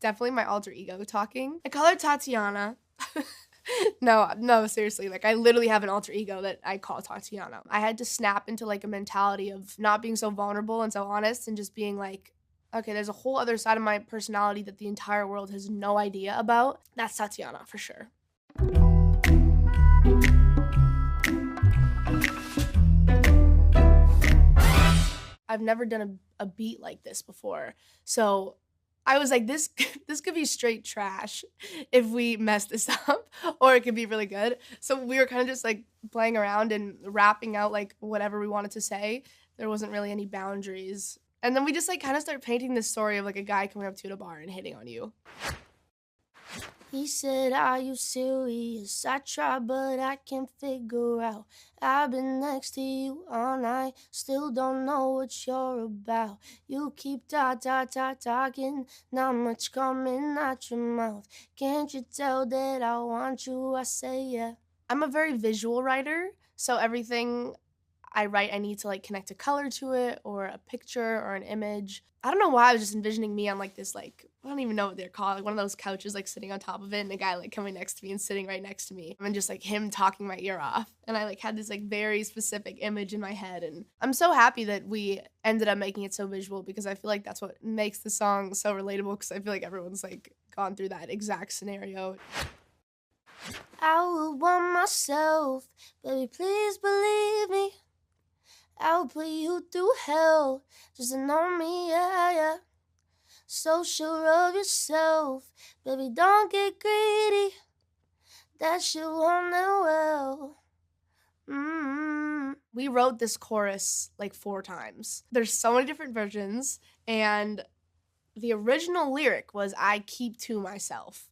Definitely my alter ego talking. I call her Tatiana. No, seriously, like, I literally have an alter ego that I call Tatiana. I had to snap into, like, a mentality of not being so vulnerable and so honest and just being like, "Okay, there's a whole other side of my personality that the entire world has no idea about." That's Tatiana for sure. I've never done a beat like this before, so I was like, "This this could be straight trash if we mess this up, or it could be really good." So we were kinda just, like, playing around and rapping out, like, whatever we wanted to say. There wasn't really any boundaries, and then we just, like, kinda start painting this story of, like, a guy coming up to you at a bar and hitting on you. He said, "Are you serious? I tried, but I can't figure out. I've been next to you all night, still don't know what you're about. You keep talking, not much coming out your mouth. Can't you tell that I want you?" I say, "Yeah." I'm a very visual writer, so everything I write, I need to, like, connect a color to it or a picture or an image. I don't know why I was just envisioning me on, like, this, like, I don't even know what they're called, like, one of those couches, like, sitting on top of it, and a guy, like, coming next to me and sitting right next to me, and just, like, him talking my ear off, and I, like, had this, like, very specific image in my head, and I'm so happy that we ended up making it so visual because I feel like that's what makes the song so relatable because I feel like everyone's, like, gone through that exact scenario. I would want myself, baby, please believe me. I'll put you through hell just to know me, yeah, yeah. So sure of yourself, baby, don't get greedy. That shit won't end well. We wrote this chorus like 4 times. There's so many different versions, and the original lyric was "I keep to myself."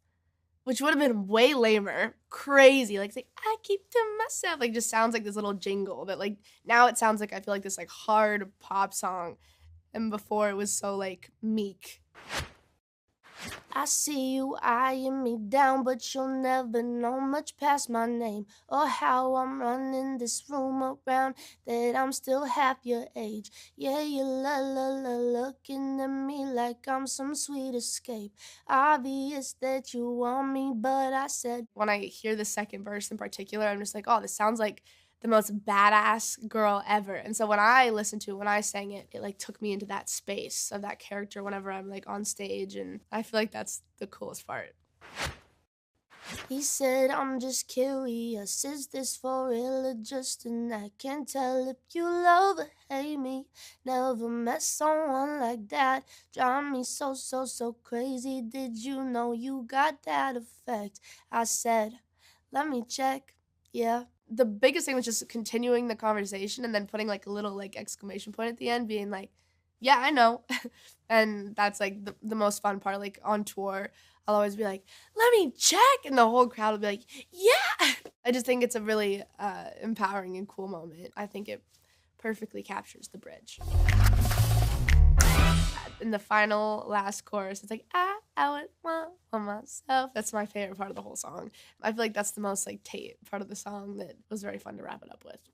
Which would have been way lamer, crazy, like, it's like, "I keep to myself," like, just sounds like this little jingle, but, like, now it sounds like I feel like this, like, hard pop song, and before it was so, like, meek. I see you eyeing me down, but you'll never know much past my name or how I'm running this room around, that I'm still half your age. Yeah, you looking at me like I'm some sweet escape. Obvious that you want me, but I said, when I hear the second verse in particular, I'm just like, "Oh, this sounds like the most badass girl ever." And so when I sang it, it like took me into that space of that character whenever I'm like on stage. And I feel like that's the coolest part. He said, "I'm just curious, is this for real or just an act? Can't tell if you love or hate me. Never met someone like that. Drive me so crazy. Did you know you got that effect?" I said, "Let me check." Yeah. The biggest thing was just continuing the conversation and then putting like a little like exclamation point at the end, being like, "Yeah, I know." And that's like the most fun part. Like on tour, I'll always be like, "Let me check," and the whole crowd will be like, "Yeah." I just think it's a really empowering and cool moment. I think it perfectly captures the bridge. In the final last chorus, it's like, I would want for myself. That's my favorite part of the whole song. I feel like that's the most like Tate part of the song that was very fun to wrap it up with.